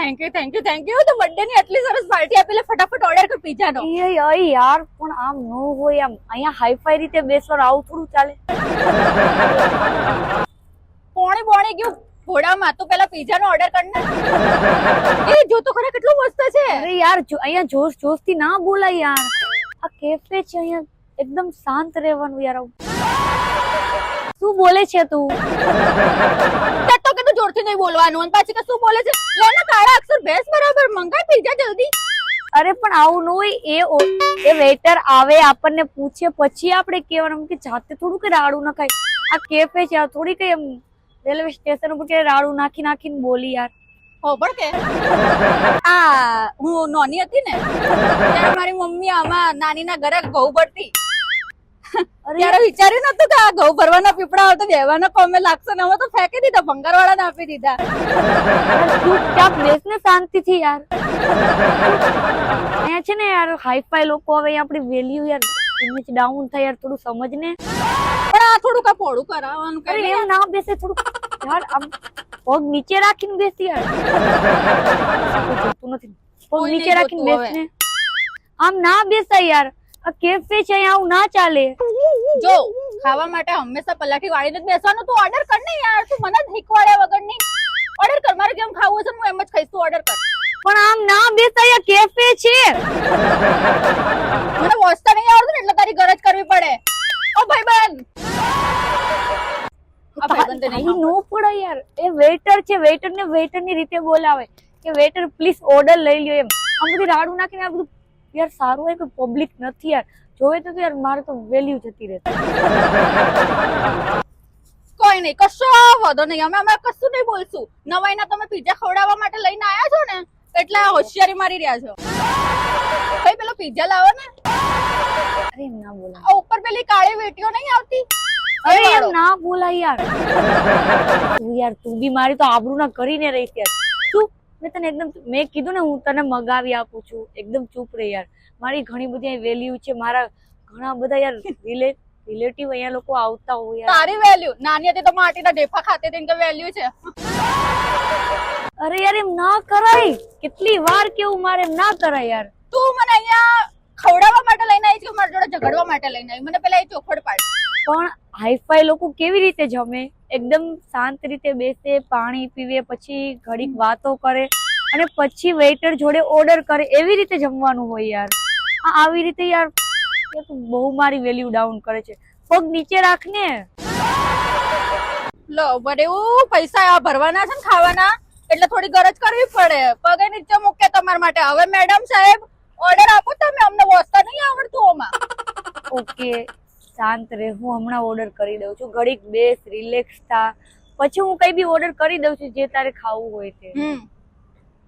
Thank you thank you thank you. તો birthday ની આટલી સરસ પાર્ટી આપી લે, ફટાફટ ઓર્ડર કર પિઝા નો. એ યાર પણ આમ નો હોય, આમ અહીંયા હાઈફાઈ રીતે બેસવાનું આવું થોડું ચાલે. પોણી ગયું ઘોડામાં, તો પેલા પિઝા નો ઓર્ડર કર ને. એ જો તો ખરા કેટલું મસ્ત છે. અરે યાર અહીંયા જોશ થી ના બોલાય યાર. આ કેફે છે, અહીંયા એકદમ શાંત રહેવાનું યાર. શું બોલે છે તું? તો કે તું જોરથી નહીં બોલવાનું, અને પાછી કે શું બોલે છે. લે ને કાળા અક્ષર બેસ બરાબર, મંગાય પિઝા જલ્દી. અરે પણ આવું ન હોય. એ વેઇટર આવે આપણને પૂછે પછી આપણે કહેવાનું કે જાતે થોડું કે રાડું ન ખાય. આ કેફે છે, આ થોડી કઈ એમ રેલવે સ્ટેશન ઉપર કે રાડું નાખીને બોલી યાર. ખબર કે આ હું નાની હતી ને ત્યારે મારી મમ્મી આમાં નાની ના ઘરે ઘઉં ભરતી. ત્યારે વિચાર્યું નતું કે આ ઘઉં ભરવાના પીપળા હોય તો બેવાના કોમે લાગશે ને, અમે તો ફેંકી દીધા, ભંગાર વાળાને આપી દીધા. ચૂપચાપ બેસ ને શાંતિથી યાર. અહીંયા છે ને યાર હાઈફાઈ લોકો આવે, આપણી વેલ્યુ યાર ઇમેજ ડાઉન થાય યાર, થોડું સમજ ને. પણ આ થોડું કા પોડું કરાવવાનું અરે કરી એમ ના બેસે, થોડું યાર આમ પગ નીચે રાખીને બેસી યાર. જોતું નથી, પગ નીચે રાખીને બેસ ને. આમ ના બેસાય યાર, આ કેફે છે, અહીંયા આવું ના ચાલે. જો ખાવા માટે હંમેશા પલાઠી વાળીને જ બેસવાનું. તું ઓર્ડર કર ને યાર, તું મને શીખવાડ્યા વગર નહીં. ઓર્ડર કર, મારે જેમ ખાવું હશે હું એમ જ ખાઈશ, તું ઓર્ડર કર. પણ આમ ના બેસાય, આ કેફે છે. મને વોચતા નહીં આવડતું ને એટલે તારી ગરજ કરવી પડે. ઓ ભાઈબંધ, આ ભાઈબંધ નહીં નો પડે યાર. એ વેઇટર છે, વેઇટર ને વેઇટર ની રીતે બોલાવે કે વેઇટર પ્લીઝ ઓર્ડર લઈ લ્યો એમ. આમ બધી રાડું નાખીને આ બધું યાર સારું હોય કે પબ્લિક નથી યાર જોવે તો યાર મારે તો વેલ્યુ જતી રહેતી. કોઈ નહીં, કશો વાંધો નહીં, અમે કશું નહીં બોલશું. નવાઈના તમે પિઝા ખવડાવવા માટે લઈને આયા છો ને એટલે હોશિયારી મારી રહ્યા છો. ભાઈ પેલો પિઝા લાવો ને. અરે એમ ના બોલાય. આ ઉપર પેલી કાળી વેટીઓ નહીં આવતી? અરે એમ ના બોલાય યાર. તું બી મારી તો આબરૂ ના કરીને રહીશ યાર. શું મેં તને એકદમ મેં કીધું ને હું તને મગાવી આપું છું, એકદમ ચૂપ રહે યાર. મારી ઘણી બધી વેલ્યુ છે, મારા ઘણા બધા યાર રિલેટિવ અહીંયા લોકો આવતા હોય યાર. તારી વેલ્યુ નાની હતી તો માટીના ઢેફા ખાતી હતી કે વેલ્યુ છે. અરે યાર એમ ના કરાય, કેટલી વાર કેવું મારે એમ ના કરાય યાર. તું મને અહીંયા ખવડાવવા માટે લઈને આવી છે કે મારી જોડે ઝઘડવા માટે લઈને આવી? મને પેલા એ ચોખવટ પાડ. પણ હાઈફાઈ લોકો કેવી રીતે જમે? એકદમ શાંત રીતે બેસે, પાણી પીવે, પછી ઘડીક વાતો કરે અને પછી વેઇટર જોડે ઓર્ડર કરે. એવી રીતે જમવાનું હોય યાર. આવી રીતે યાર બહુ મારી વેલ્યુ ડાઉન કરે છે. પગ નીચે રાખ ને. લો બરે પૈસા ભરવાના છે ને ખાવાના એટલે થોડી ગરજ કરવી પડે. પગે નીચે મૂકે તમારા માટે. હવે મેડમ સાહેબ ઓર્ડર આપો તમે, અમને વોચતા નહીં આવડતું ઓમાં. ઓકે શાંત રહે, હું હમણાં ઓર્ડર કરી દઉં છું. ઘડીક બેસ, રિલેક્સ થા, પછી હું કઈ બી ઓર્ડર કરી દઉં છું જે તારે ખાવું હોય તે.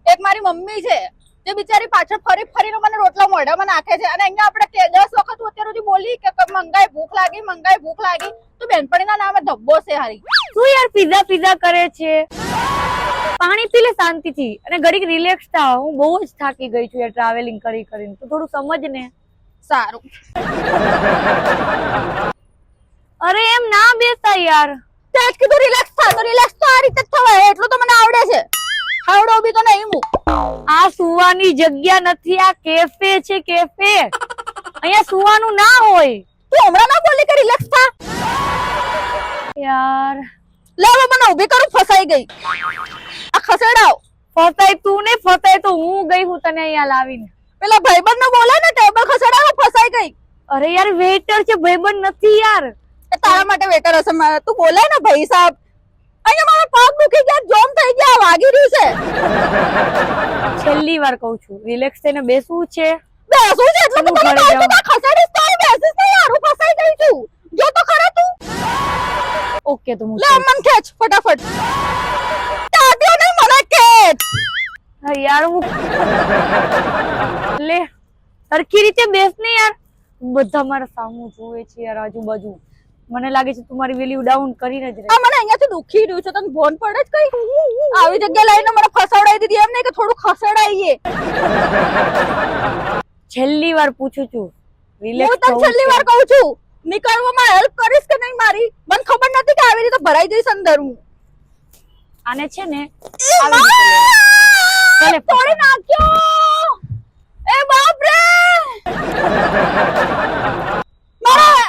એક મારી મમ્મી છે જે બિચારી પાછળ ફરીને મને રોટલા મોઢામાં નાખે છે, અને અહીંયા આપણે 10 વખત અત્યાર સુધી બોલી કે મંગાઈ ભૂખ લાગી તો બેનપણીના નામે ધબ્બો છે હારી. તું યાર પીઝા કરે છે. પાણી પી લે શાંતિથી અને ઘડીક રિલેક્સ થા. હું બહુ જ થાકી ગઈ છું યાર ટ્રાવેલિંગ કરીને. તો થોડું સમજ ને. સારું. અરે એમ ના બેસા યાર. તે જ કીધું રિલેક્સ થા, તો રિલેક્સ તો આ રીતે જ થવાય. એટલું તો મને આવડે છે. ખાવડો બી તો નહીં હું. આ સુવાની જગ્યા નથી, આ કેફે છે, કેફે. અહીંયા સુવાનું ના હોય. તું હમણાં ના બોલી કે રિલેક્સ થા યાર. લે હવે મને ઊભી કરું, ફસાઈ ગઈ. આ ખસેડાવ. ફસાય તું ને ફસાય તો હું ગઈ હું તને અહીંયા લાવીને. પેલા ભાઈબંધ ને બોલે ને ટેબલ ખસેડાવ, ફસાઈ ગઈ. અરે યાર વેઇટર છે, ભાઈબંધ નથી યાર. એ તારા માટે વેટર હશે. તું બોલે ને ભાઈ સાહેબ. અહીંયા મારા પગ દુખી ગયા, જોમ થઈ ગયા, વાગી રહ્યું છે. છેલ્લી વાર કહું છું રિલેક્સ થઈને બેસવું છે. બેસું છે એટલે તું મને કહું છું ખસેડીશ તો બેસીશ તો યાર. હું ફસાઈ ગઈ છું. જો તો ખરા તું. ઓકે તો હું લે મન ખેંચ ફટાફટ. તાત્યો નહીં મને ખેંચ. યાર હું લે સરખી રીતે બેસ ને યાર. બધા મારા સામું જોવે છે યાર, આજુબાજુ. મને લાગે છે તું મારી વેલ્યુ ડાઉન કરીને જ રહે. આ મને અહીંયાથી દુખી રહ્યું છે, તને ભોન પડે જ કઈ? આવી જગ્યા લઈને મને ફસાવડાવી દીધી, એમ નહીં કે થોડું ખસેડાઈએ. છેલ્લી વાર પૂછું છું રિલેક્સ. હું તને છેલ્લી વાર કહું છું નીકળવામાં હેલ્પ કરીશ કે નહીં મારી? મને ખબર નથી કે આવી રીતે ભરાઈ જઈશ અંદર હું. આને છે ને આવી રીતે ભલે તોડી નાખ્યો. એ બાપ રે, મારા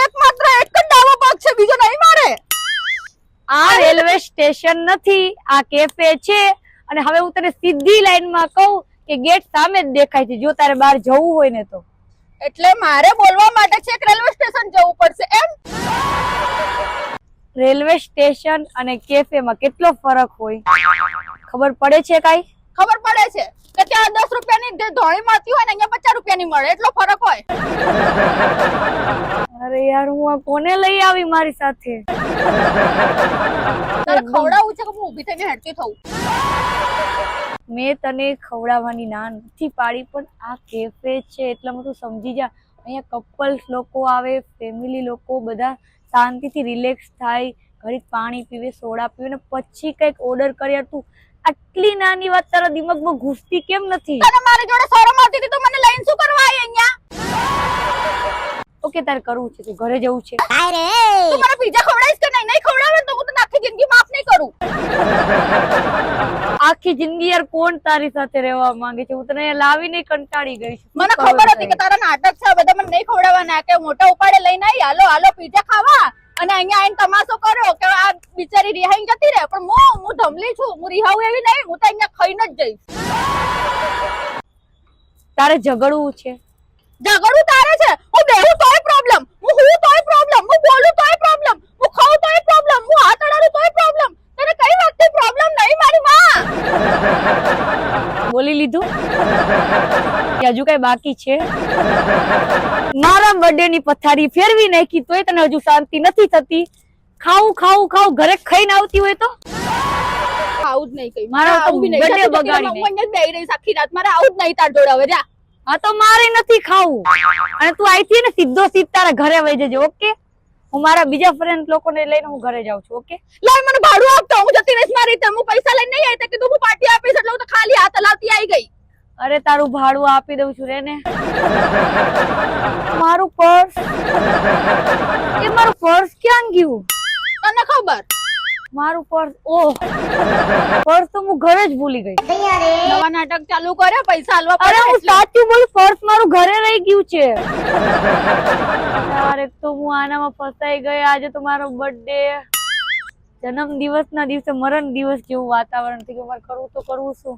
એકમાત્ર એક જ ડાબો પગ છે, બીજો નહીં મારે. આ રેલવે સ્ટેશન નથી, આ કેફે છે. અને હવે હું તને સીધી લાઈનમાં કહું કે ગેટ સામે જ દેખાય છે, જો તારે બહાર જવું હોય ને તો. એટલે મારે બોલવા માટે છે કે રેલવે સ્ટેશન જવું પડશે એમ? રેલવે સ્ટેશન અને કેફેમાં કેટલો ફરક હોય ખબર પડે છે કાઈ? ખબર પડે છે કે ત્યાં 10 રૂપિયાની જે ધોળી મળતી હોય ને અહીંયા 50 રૂપિયાની મળે, એટલો ફરક હોય. અરે યાર, હું આ કોને લઈ આવી મારી સાથે? તારે ખવડાવવું છે કે હું ઊભી થઈને હેડતી થઉં? મેં તને ખવડાવવાની ના નથી પાડી, પણ આ કેફે છે એટલામાં તું સમજી જા. અહીંયા કપલ્સ લોકો આવે, ફેમિલી લોકો બધા શાંતિથી રિલેક્સ થાય, ઘડીક પાણી પીવે, સોડા પીવે ને પછી કંઈક ઓર્ડર કરે. તું આટલી નાની વાત તારા દિમાગમાં ઘૂસતી કેમ નથી? તને મારી જોડે શરમ આવતી હતી તો મને લઈને શું કરવા આવી અહીંયા? ઓકે, તારે કરવું છે, તું ઘરે જવું છે. તું મને પીઝા ખવડાવીશ કે નહીં? નહીં ખવડાવે તો હું તને આખી જિંદગી માફ નહીં કરું. આખી જિંદગી યાર કોણ તારી સાથે રહેવા માંગે છે? હું તને અહીંયા લાવીને કંટાળી ગઈ છું. મને ખબર હતી કે તારા નાટક છે, બધા મને નહીં ખવડાવવાના, કે મોટા ઉપાડે લઈને આવી, હાલો હાલો પીઝા ખાવા, અને અહીંયા આવીને તમાશો કર્યો કે આ બિચારી રિહાઈ જતી રહે. પણ હું ધમલી છું, હું રિહાવું એવી નહીં, હું તો અહીંયા ખાઈને જ જઈશ. તારે ઝઘડવું છે? ઝઘડું તારે છે. હું બેહું તોય પ્રોબ્લેમ, હું તોય પ્રોબ્લેમ, હું બોલું તોય પ્રોબ્લેમ, હું ખાઉં તોય પ્રોબ્લેમ, હું હાથ અડાડું તોય પ્રોબ્લેમ. તને કઈ વખતે પ્રોબ્લેમ નહીં મારી માં? બોલી લીધું કે હજુ કઈ બાકી છે? મારા બર્થડે ની પથારી ફેરવી નાખી તોય તને હજુ શાંતિ નથી થતી. ખાવું ખાવું ખાવું, ઘરે ખાઈને આવતી હોય તો આવું જ નહીં કઈ. મારા તો આવું બી નહીં. birthday હું બગાડી અહીંયા જ બેહી રહીશ આખી રાત. મારે આવું જ નહીં તાર જોડે હવે. જા. હા તો મારે નથી ખાવું, અને તું આઈથી ને સીધો સીધ તારા ઘરે વહી જજે. ઓકે, હું મારા બીજા ફ્રેન્ડ લોકોને લઈને હું ઘરે જાઉં છું. ઓકે, લાય મને ભાડું આપતો, હું જતી રહીશ મારી રીતે. હું પૈસા લઈને નહીં આવી તો કીધું હું પાર્ટી આપીશ, એટલે હું તો ખાલી હાથ હલાવતી આવી ગઈ. અરે તારું ભાડું આપી દઉં છું રે ને. મારું પર્સ, એ મારું પર્સ ક્યાં ગયું? તને ખબર? મારું પર્સ, ઓહ, પર્સ તો હું ઘરે જ ભૂલી ગઈ. નવા નાટક ચાલુ કરે, પૈસા આલવા અરે પડે હું એટલે. સાચું બોલું, પર્સ મારું ઘરે રહી ગયું છે. યાર, એક તો હું આનામાં ફસાઈ ગઈ. આજે તો મારો બર્થડે, જન્મ દિવસ ના દિવસે મરણ દિવસ જેવું વાતાવરણ થઈ ગયું. મારે કરવું તો કરવું શું?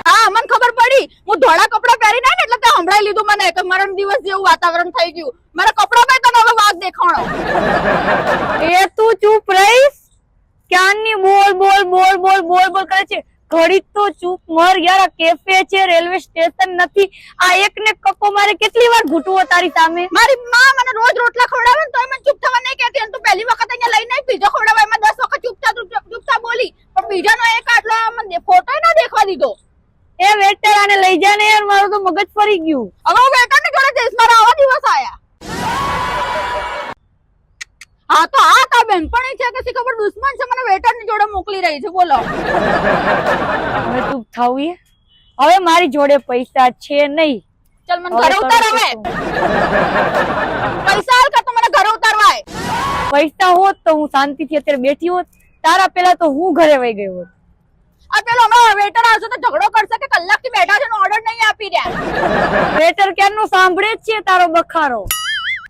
હા, મને ખબર પડી. હું ધોળા કપડા પહેરીને આવી ને એટલે તે સંભળાઈ લીધું મને કે મરણ દિવસ જેવું વાતાવરણ થઈ ગયું. મારા કપડા માં તને હવે વાગ દેખાણો. એ તું ચૂપ રહીશ? ક્યાંની બોલ બોલ બોલ બોલ બોલ બોલ કરે છે? ઘડી તો ચૂપ મર યાર. આ કેફે છે, રેલવે સ્ટેશન નથી. આ એક ને કપ્પો મારે કેટલી વાર ઘૂંટવો તારી સામે? મારી માં મને રોજ રોટલા ખવડાવે ને તોય મને ચૂપ થવા નહીં કહેતી. અને તું પહેલી વખત અહીંયા લઈને આવી પીઝા ખવડાવવા, એમાં 10 વખત ચૂપચાપ બોલી, પણ પીઝાનો એક આટલો મને ફોટો ના દેખવા દીધો. એ વેટર, આને લઈ જા ને યાર, મારું તો મગજ ફરી ગયું. હવે હું વેટર ની જોડે જઈશ, મારા આવા દિવસ આયા. હા તો આ તા બેનપણી છે કે ખબર દુશ્મન છે, મને વેટર ની જોડે મોકલી રહી છે. બોલો હવે તું થાવી. હવે મારી જોડે પૈસા છે નહીં. ચલ મને ઘરે ઉતાર. હવે પૈસા હાલ કે તો મને ઘરે ઉતારવાય. પૈસા હોત તો હું શાંતિથી અત્યારે બેઠી હોત. તારા પેલા તો હું ઘરે વહી ગઈ હોત. આ પેલો હમણાં વેટર આવશે તો ઝઘડો કરશે કે કલાકથી બેઠા છે ને ઓર્ડર નહીં આપી રહ્યા. વેટર ક્યારનો સાંભળે જ છે તારો બખારો.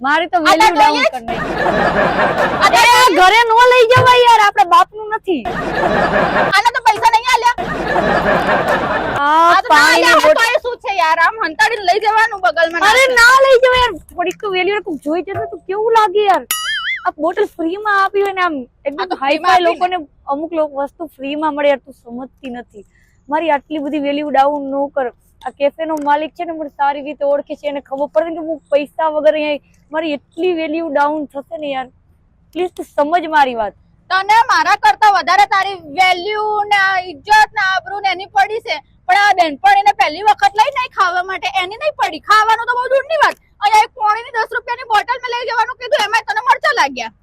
મારી તો વેલ્યુ ડાઉન કરી નાખી. અરે ઘરે નો લઈ જવાય યાર, આપડા બાપનું નથી. આને તો પૈસા નહીં આલ્યા. આ પાણીની બોટલ, આ શું છે યાર? આમ હંતાડીને લઈ જવાનું બગલમાં. અરે ના લઈ જવાય યાર. થોડીક તો વેલ્યુ તું જોઈ જશે તો કેવું લાગે યાર. આ બોટલ ફ્રી માં આપી હોય ને, આમ એકદમ હાઈફાઈ લોકોને અમુક વસ્તુ ફ્રી માં મળે યાર. તું સમજતી નથી. મારી આટલી બધી વેલ્યુ ડાઉન ન કર. આ કેફે નો માલિક છે ને મને સારી રીતે ઓળખે છે, એને ખબર પડે કે હું પૈસા વગર અહીંયા મારી એટલી વેલ્યુ ડાઉન થશે ને યાર. પ્લીઝ તું સમજ મારી વાત. તને મારા કરતા વધારે તારી વેલ્યુ ને ઇજ્જત ને આબરૂ ને એની પડી છે, પણ આ બેનપણીને પહેલી વખત લઈ નહીં ખાવા માટે એની નહીં પડી. ખાવાનું તો બહુ દૂરની વાત. અહીંયા એક પાણીની 10 રૂપિયાની બોટલ મેં લઈ જવાનું કીધું, એમાં તને મરચા લાગ્યા.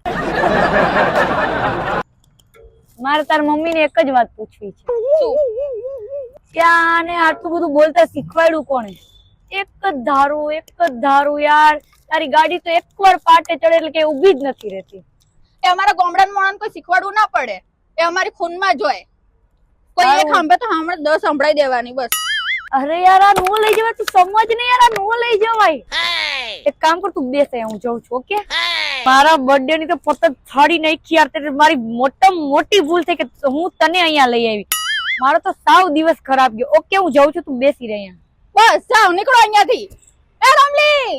મારે તાર મમ્મી ને એક જ વાત પૂછવી છે. શું? ત્યાં ને આટલું બધું બોલતા શીખવાડ્યું કોણે? એક જ ધારું યાર. તારી ગાડી તો એકવાર પાટે ચડે એટલે કે ઊભી જ નથી રહેતી. એ અમારા ગામડાના મોણાને કોઈ શીખવાડવું ના પડે, એ અમારી ખૂનમાં જ હોય. કોઈ એક સાંભળે તો હમણાં 10 સંભળાઈ દેવાની બસ. અરે યાર આ નો લઈ જવાય, તું સમજ ને યાર, આ નો લઈ જવાય. એક કામ કર, તું બેસ અહીંયા, હું જાઉં છું. ઓકે, મારા બર્થડે ની તો પતંગ ફાડી નાખી યાર, તે મારી મોટી ભૂલ થઈ કે હું તને અહીંયા લઈ આવી. મારો તો સાવ દિવસ ખરાબ ગયો. ઓકે, હું જાઉં છું, તું બેસી રહે અહીંયા. બસ જાવ, નીકળો અહીંયાથી. એ રમલી,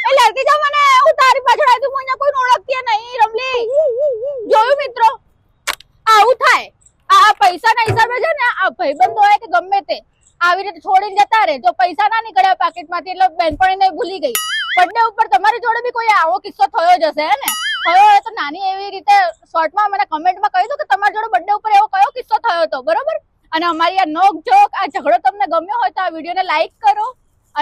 એ લેતી જા મને, હું તારી પાછળ આવી, હું અહીંયા કોઈ ઓળખતી નહીં. રમલી, જોયું મિત્રો, આવું થાય. આ પૈસાના હિસાબે છે ને, આ ભાઈબંધો હોય કે ગમે તે આવી રીતે છોડીને જતા રહે. જો પૈસા ના નીકળ્યા પાકેટમાંથી એટલે બેનપણીને ભૂલી ગઈ. બર્થડે ઉપર તમારી જોડે બી કોઈ આવો કિસ્સો થયો જ હશે, હે ને? થયો હોય તો નાની એવી રીતે શોર્ટમાં મને કમેન્ટમાં કહી દો કે તમારી જોડે બર્થડે ઉપર એવો કયો કિસ્સો થયો હતો, બરોબર? અને અમારી આ નોક જોક, આ ઝઘડો તમને ગમ્યો હોય તો આ વિડીયોને લાઈક કરો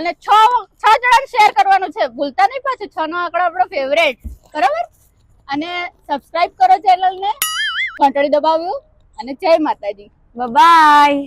અને 6 જણાને શેર કરવાનું છે, ભૂલતા નહીં. પાછું 6 નો આંકડો આપણો ફેવરેટ, બરોબર? અને સબસ્ક્રાઇબ કરો ચેનલને, ઘંટડી દબાવ્યું, અને જય માતાજી. બાય.